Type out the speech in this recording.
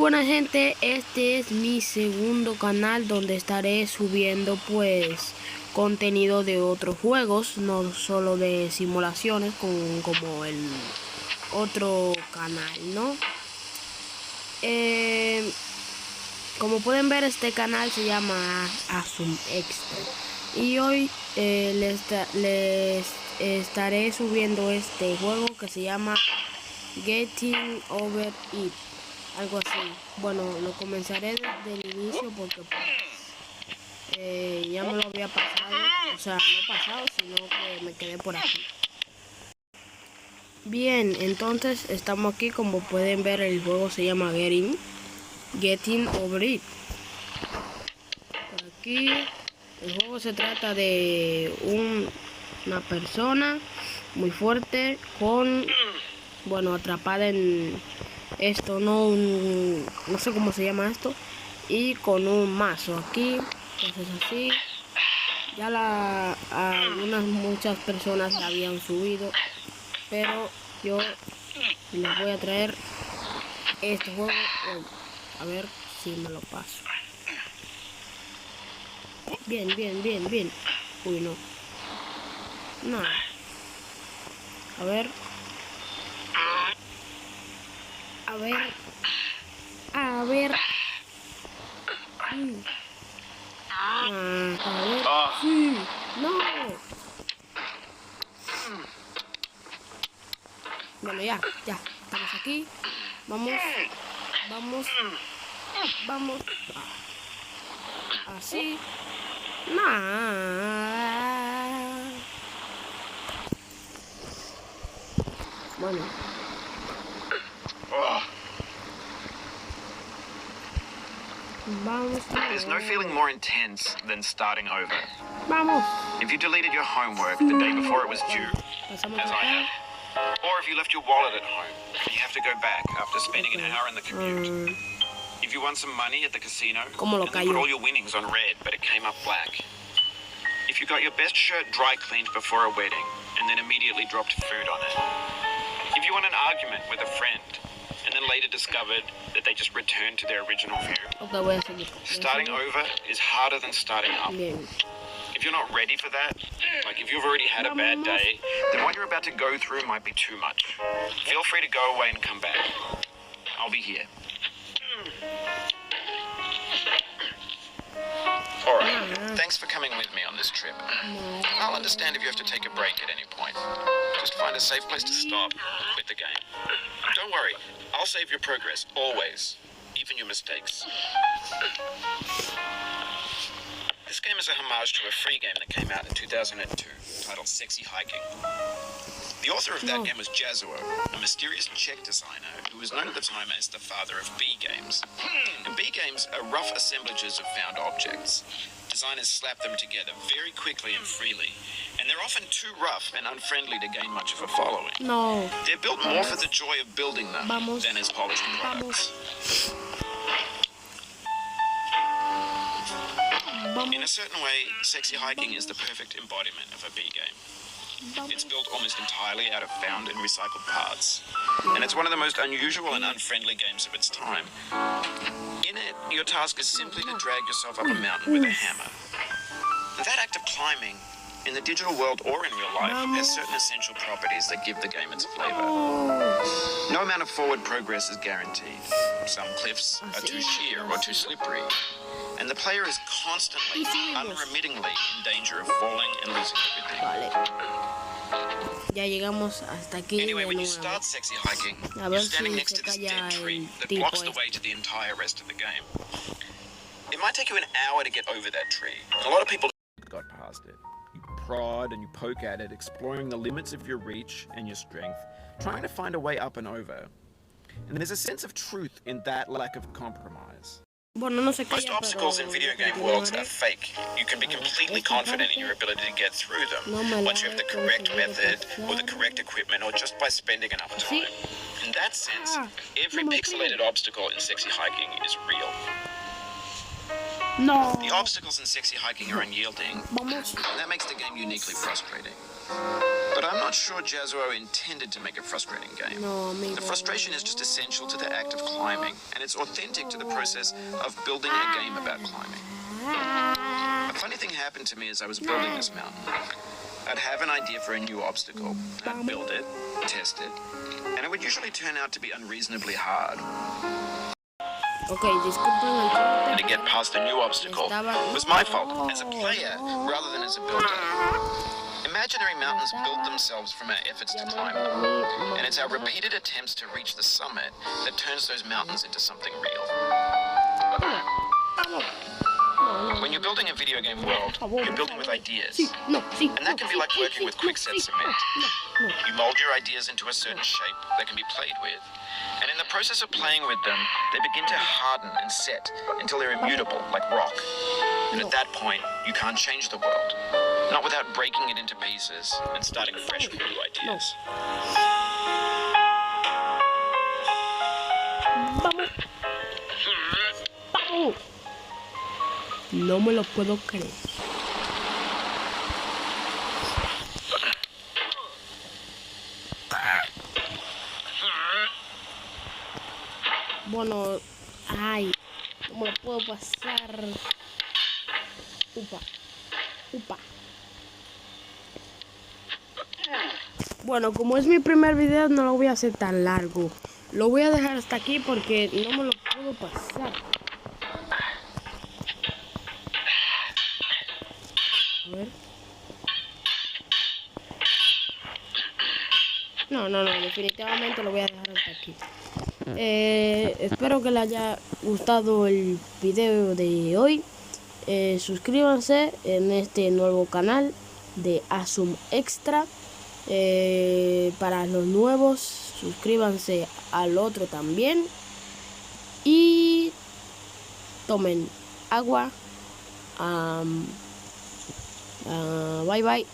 buena gente, este es mi segundo canal donde estaré subiendo pues contenido de otros juegos, no solo de simulaciones como el otro canal, ¿no? Como pueden ver, este canal se llama ESTE y hoy les estaré subiendo este juego que se llama Getting Over It, algo así. Bueno, lo comenzaré desde el inicio porque pues, ya me lo había pasado, o sea, no pasado, sino que me quedé por aquí. Bien, entonces estamos aquí. Como pueden ver, el juego se llama Getting Over It. Por aquí el juego se trata de una persona muy fuerte bueno, atrapada en esto, no sé cómo se llama esto, y con un mazo aquí. Entonces así ya muchas personas la habían subido, pero yo les voy a traer este juego hoy, a ver si me lo paso. Bien. Uy, no. A ver. Sí. No. Bueno, ya. Estamos aquí. Vamos. Así. Bueno. There's no feeling more intense than starting over. Vamos. If you deleted your homework the day before it was due, as I have, or if you left your wallet at home and you have to go back after spending an hour in the commute. If you won some money at the casino and put all your winnings on red but it came up black. If you got your best shirt dry cleaned before a wedding and then immediately dropped food on it. If you won an argument with a friend and then later discovered that they just returned to their original view. Starting over is harder than starting up. If you're not ready for that, like if you've already had a bad day, then what you're about to go through might be too much. Feel free to go away and come back. I'll be here. Alright, thanks for coming with me on this trip. I'll understand if you have to take a break at any point. Just find a safe place to stop and quit the game. Don't worry, I'll save your progress, always. Even your mistakes. This game is a homage to a free game that came out in 2002, titled Sexy Hiking. The author of that game was Jugando, a mysterious Czech designer who was known at the time as the father of B games. And B games are rough assemblages of found objects. Designers slap them together very quickly and freely, and they're often too rough and unfriendly to gain much of a following. They're built more for the joy of building them than as polished products. In a certain way, Sexy Hiking is the perfect embodiment of a B game. It's built almost entirely out of found and recycled parts, and it's one of the most unusual and unfriendly games of its time. In it, your task is simply to drag yourself up a mountain with a hammer. That act of climbing, in the digital world or in real life, has certain essential properties that give the game its flavor. No amount of forward progress is guaranteed. Some cliffs are too sheer or too slippery, and the player is constantly, unremittingly in danger of falling and losing everything. Ya llegamos hasta aquí. Anyway, when you start Sexy Hiking, you're standing next to this dead tree that blocks the way to the entire rest of the game. It might take you an hour to get over that tree. A lot of people got past it. You prod and you poke at it, exploring the limits of your reach and your strength, trying to find a way up and over. And there's a sense of truth in that lack of compromise. Most obstacles in video game worlds are fake. You can be completely confident in your ability to get through them once you have the correct method or the correct equipment or just by spending enough time. In that sense, every pixelated obstacle in Sexy Hiking is real. The obstacles in Sexy Hiking are unyielding, and that makes the game uniquely frustrating. But I'm not sure Jazzuo intended to make a frustrating game. No, amigo. The frustration is just essential to the act of climbing, and it's authentic to the process of building a game about climbing. A funny thing happened to me as I was building this mountain. I'd have an idea for a new obstacle, I'd build it, test it, and it would usually turn out to be unreasonably hard. Okay, disculpen el corte. And to get past a new obstacle was my fault as a player rather than as a builder. Imaginary mountains build themselves from our efforts to climb them, and it's our repeated attempts to reach the summit that turns those mountains into something real. When you're building a video game world, you're building with ideas, and that can be like working with quickset cement. You mold your ideas into a certain shape that can be played with, and in the process of playing with them, they begin to harden and set until they're immutable, like rock. And at that point, you can't change the world, not without breaking it into pieces and starting fresh with new ideas. No me lo puedo creer. Bueno, ay, no me lo puedo pasar. Upa. Bueno, como es mi primer video, no lo voy a hacer tan largo. Lo voy a dejar hasta aquí porque no me lo puedo pasar. A ver. No, definitivamente lo voy a dejar hasta aquí. Espero que les haya gustado el video de hoy. Suscríbanse en este nuevo canal de Asum Extra. Para los nuevos, suscríbanse al otro también. Y tomen agua. Bye bye.